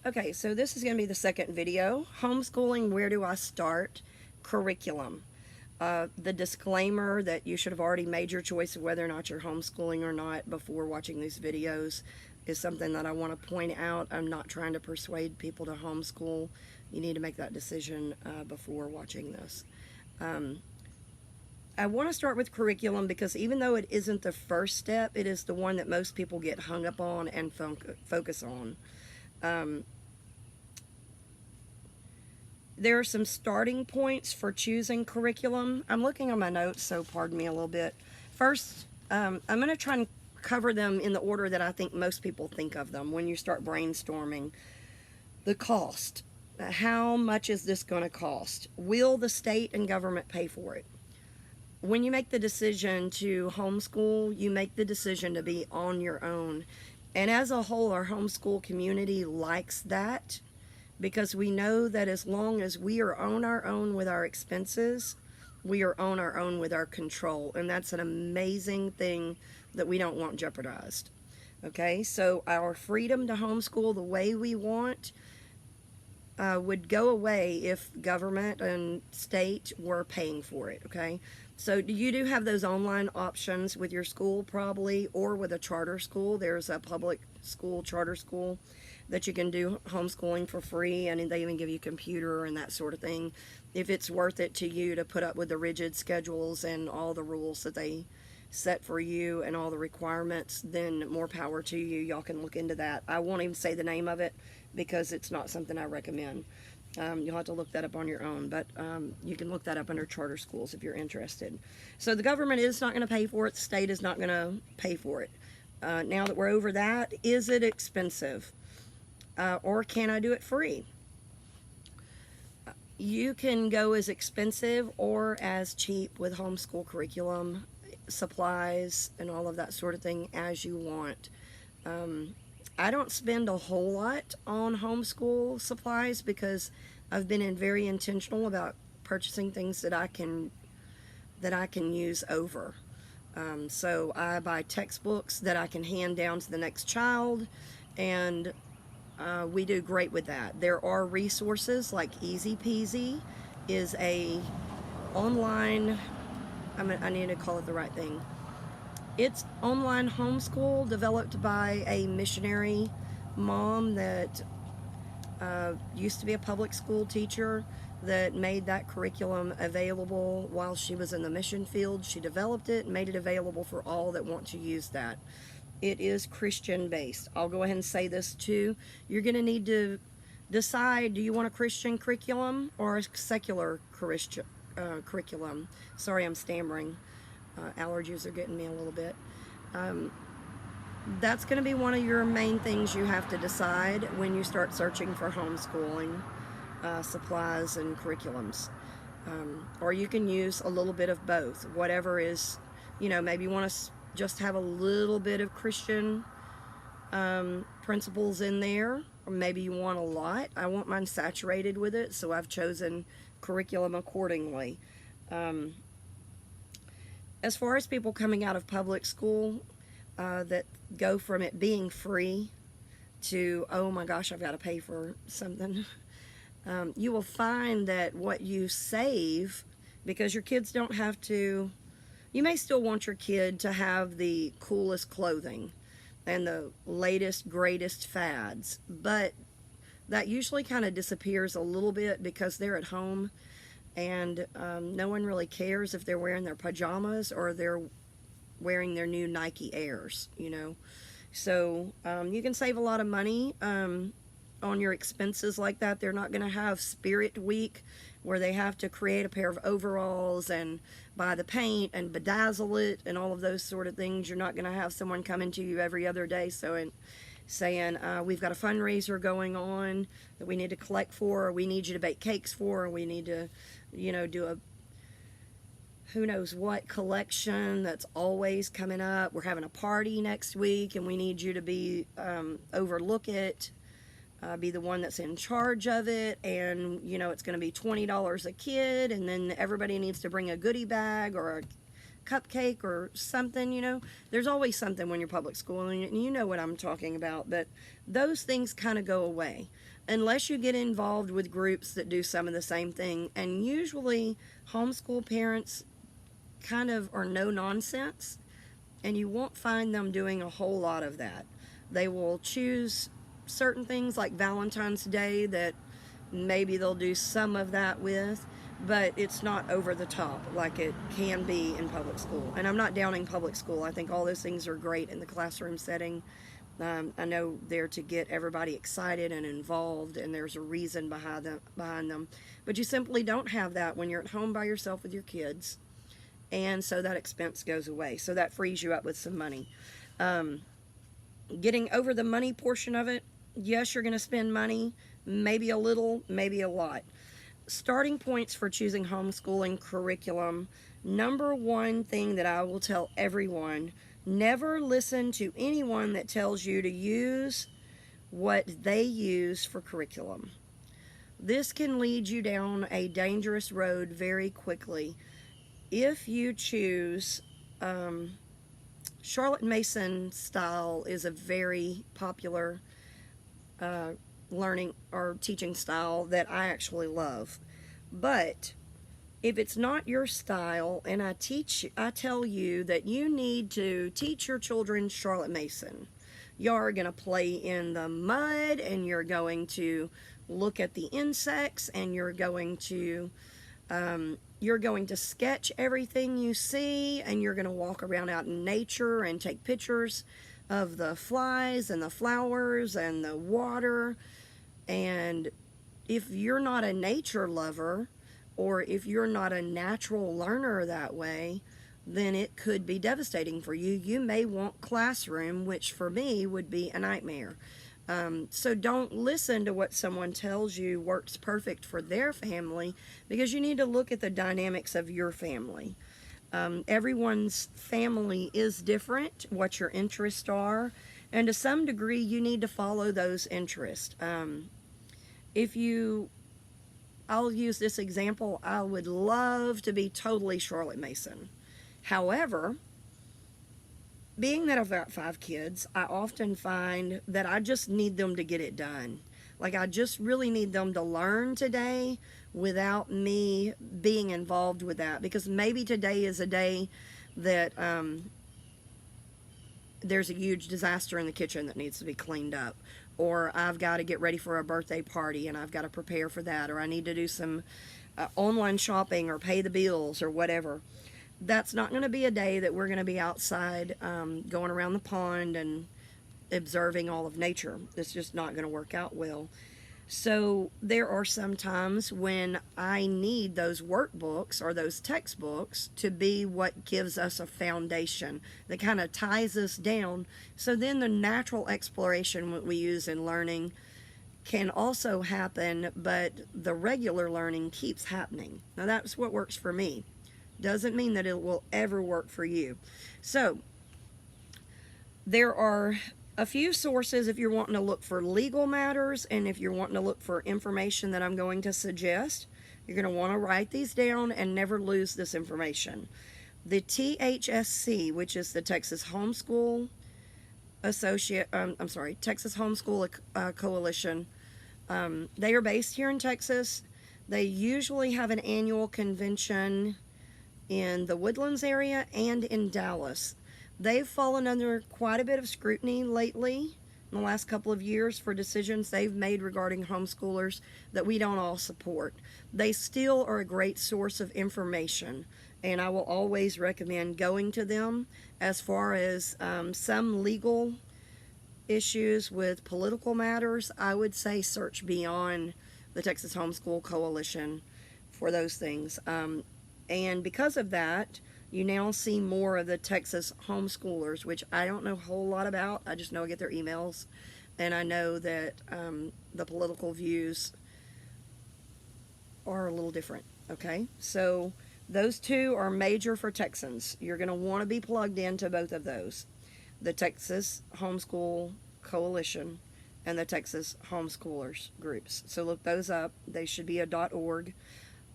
Okay, so this is going to be the second video. Homeschooling, where do I start? Curriculum. The disclaimer that you should have already made your choice of whether or not you're homeschooling or not before watching these videos is something that I want to point out. I'm not trying to persuade people to homeschool. You need to make that decision before watching this. I want to start with curriculum because even though it isn't the first step, it is the one that most people get hung up on and focus on. There are some starting points for choosing curriculum. I'm looking on my notes, so pardon me a little bit. First, I'm going to try and cover them in the order that I think most people think of them when you start brainstorming. The cost. How much is this going to cost? Will the state and government pay for it? When you make the decision to homeschool, you make the decision to be on your own. And as a whole, our homeschool community likes that, because we know that as long as we are on our own with our expenses, we are on our own with our control. And that's an amazing thing that we don't want jeopardized. Okay, so our freedom to homeschool the way we want would go away if government and state were paying for it. Okay, so you do have those online options with your school probably, or with a charter school. There's a public school, charter school, that you can do homeschooling for free, and they even give you a computer and that sort of thing. If it's worth it to you to put up with the rigid schedules and all the rules that they set for you and all the requirements, then more power to you. Y'all can look into that. I won't even say the name of it because it's not something I recommend. You'll have to look that up on your own, but you can look that up under charter schools if you're interested. So the government is not going to pay for it. The state is not going to pay for it. Now that we're over that, is it expensive? Or can I do it free? You can go as expensive or as cheap with homeschool curriculum, supplies, and all of that sort of thing as you want. I don't spend a whole lot on homeschool supplies because I've been very intentional about purchasing things that I can use over. So I buy textbooks that I can hand down to the next child, and we do great with that. There are resources like Easy Peasy is a online, I need to call it the right thing. It's online homeschool developed by a missionary mom that used to be a public school teacher that made that curriculum available while she was in the mission field. She developed it and made it available for all that want to use that. It is Christian based. I'll go ahead and say this too. You're going to need to decide, do you want a Christian curriculum or a secular curriculum? Sorry, I'm stammering. Allergies are getting me a little bit. That's going to be one of your main things you have to decide when you start searching for homeschooling supplies and curriculums. Or you can use a little bit of both. Whatever is, maybe you want to just have a little bit of Christian principles in there, or maybe you want a lot. I want mine saturated with it, so I've chosen curriculum accordingly. As far as people coming out of public school that go from it being free to, oh my gosh, I've got to pay for something, you will find that what you save, because your kids don't have to, you may still want your kid to have the coolest clothing and the latest, greatest fads, but that usually kind of disappears a little bit because they're at home, and no one really cares if they're wearing their pajamas or they're wearing their new Nike Airs, So you can save a lot of money on your expenses like that. They're not going to have Spirit Week where they have to create a pair of overalls and buy the paint and bedazzle it and all of those sort of things. You're not going to have someone coming to you every other day saying, we've got a fundraiser going on that we need to collect for, or we need you to bake cakes for, or we need to, do a who knows what collection that's always coming up. We're having a party next week and we need you to be, overlook it, be the one that's in charge of it, and it's going to be $20 a kid, and then everybody needs to bring a goodie bag or cupcake or something, you know. There's always something when you're public school, and you know what I'm talking about. But those things kind of go away unless you get involved with groups that do some of the same thing. And usually homeschool parents kind of are no nonsense, and you won't find them doing a whole lot of that. They will choose certain things like Valentine's Day that maybe they'll do some of that with, but it's not over the top like it can be in public school. And I'm not downing public school. I think all those things are great in the classroom setting. I know they're to get everybody excited and involved, and there's a reason behind them. But you simply don't have that when you're at home by yourself with your kids, and so that expense goes away. So that frees you up with some money. Getting over the money portion of it, yes, you're going to spend money, maybe a little, maybe a lot. Starting points for choosing homeschooling curriculum. Number one thing that I will tell everyone: never listen to anyone that tells you to use what they use for curriculum. This can lead you down a dangerous road very quickly. If you choose, Charlotte Mason style is a very popular learning or teaching style that I actually love. But if it's not your style, and I tell you that you need to teach your children Charlotte Mason, you're going to play in the mud, and you're going to look at the insects, and you're going to sketch everything you see, and you're going to walk around out in nature and take pictures of the flies and the flowers and the water. And if you're not a nature lover, or if you're not a natural learner that way, then it could be devastating for you. You may want classroom, which for me would be a nightmare. So don't listen to what someone tells you works perfect for their family, because you need to look at the dynamics of your family. Everyone's family is different, what your interests are, and to some degree you need to follow those interests. I'll use this example. I would love to be totally Charlotte Mason. However, being that I've got 5 kids, I often find that I just need them to get it done. Like, I just really need them to learn today without me being involved with that. Because maybe today is a day that there's a huge disaster in the kitchen that needs to be cleaned up. Or I've got to get ready for a birthday party and I've got to prepare for that. Or I need to do some online shopping or pay the bills or whatever. That's not going to be a day that we're going to be outside going around the pond and observing all of nature. It's just not going to work out well. So there are some times when I need those workbooks or those textbooks to be what gives us a foundation that kind of ties us down. So then the natural exploration we use in learning can also happen, but the regular learning keeps happening. Now that's what works for me. Doesn't mean that it will ever work for you. So there are a few sources if you're wanting to look for legal matters, and if you're wanting to look for information that I'm going to suggest. You're going to want to write these down and never lose this information. The THSC, which is the Texas Homeschool Texas Homeschool Coalition. They are based here in Texas. They usually have an annual convention in the Woodlands area and in Dallas. They've fallen under quite a bit of scrutiny lately in the last couple of years for decisions they've made regarding homeschoolers that we don't all support. They still are a great source of information, and I will always recommend going to them. As far as some legal issues with political matters, I would say search beyond the Texas Homeschool Coalition for those things. And because of that, you now see more of the Texas homeschoolers, which I don't know a whole lot about. I just know I get their emails, and I know that the political views are a little different, okay? So those two are major for Texans. You're going to want to be plugged into both of those, the Texas Homeschool Coalition and the Texas Homeschoolers groups. So look those up. They should be a .org.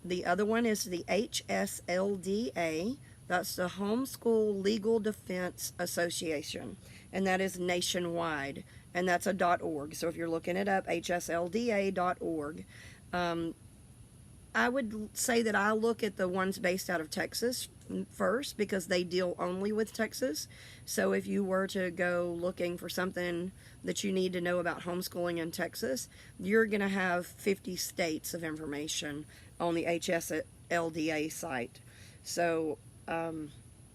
The other one is the HSLDA, That's the Homeschool Legal Defense Association, and that is nationwide, and that's a .org. So if you're looking it up, hslda.org. I would say that I look at the ones based out of Texas first because they deal only with Texas. So if you were to go looking for something that you need to know about homeschooling in Texas, you're going to have 50 states of information on the HSLDA site. So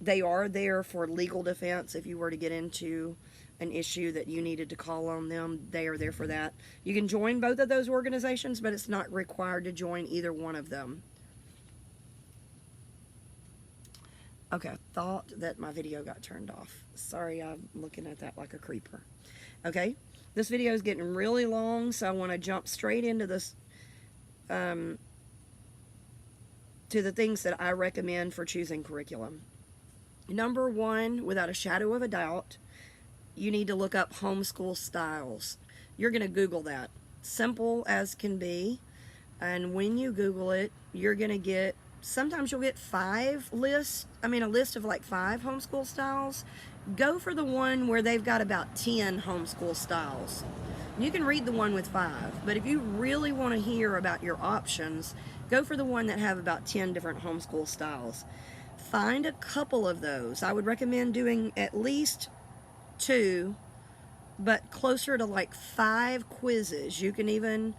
they are there for legal defense. If you were to get into an issue that you needed to call on them, they are there for that. You can join both of those organizations, but it's not required to join either one of them. Okay, I thought that my video got turned off. Sorry, I'm looking at that like a creeper. Okay, this video is getting really long, so I want to jump straight into this, to the things that I recommend for choosing curriculum. Number one, without a shadow of a doubt, you need to look up homeschool styles. You're going to Google that. Simple as can be. And when you Google it, you're going to get, sometimes you'll get a list of like 5 homeschool styles. Go for the one where they've got about 10 homeschool styles. You can read the one with 5, but if you really want to hear about your options, go for the one that have about 10 different homeschool styles. Find a couple of those. I would recommend doing at least 2, but closer to like 5 quizzes. You can even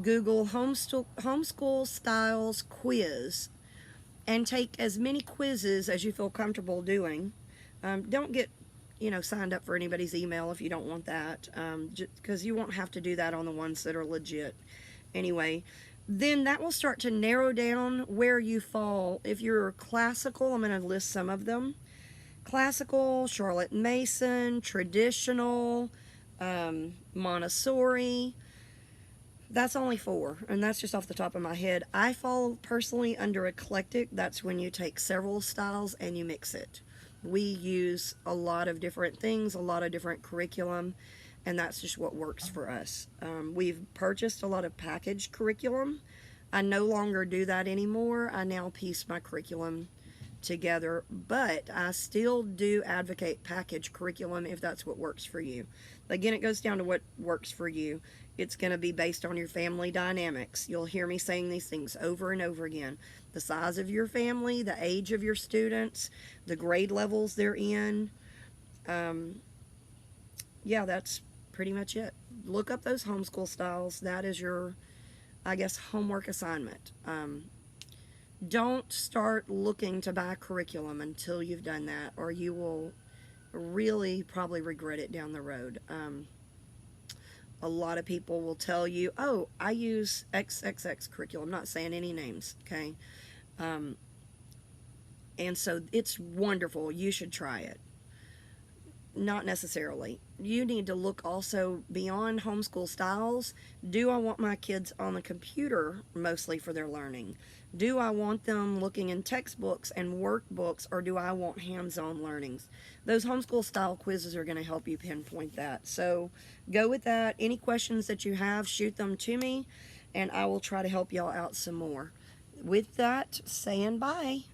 Google homeschool styles quiz and take as many quizzes as you feel comfortable doing. Don't get signed up for anybody's email if you don't want that, because you won't have to do that on the ones that are legit. Anyway, then that will start to narrow down where you fall. If you're classical, I'm going to list some of them. Classical, Charlotte Mason, traditional, Montessori. That's only 4, and that's just off the top of my head. I fall personally under eclectic. That's when you take several styles and you mix it. We use a lot of different things, a lot of different curriculum, and that's just what works for us. We've purchased a lot of packaged curriculum. I no longer do that anymore. I now piece my curriculum together, but I still do advocate package curriculum if that's what works for you. Again, it goes down to what works for you. It's going to be based on your family dynamics. You'll hear me saying these things over and over again. The size of your family, the age of your students, the grade levels they're in. Yeah, that's pretty much it. Look up those homeschool styles. That is your, I guess, homework assignment. Don't start looking to buy curriculum until you've done that, or you will really probably regret it down the road. A lot of people will tell you, oh, I use XXX curriculum. I'm not saying any names, okay? And so it's wonderful. You should try it. Not necessarily. You need to look also beyond homeschool styles. Do I want my kids on the computer mostly for their learning? Do I want them looking in textbooks and workbooks, or do I want hands-on learnings? Those homeschool style quizzes are going to help you pinpoint that. So go with that. Any questions that you have, shoot them to me, and I will try to help y'all out some more. With that, saying bye.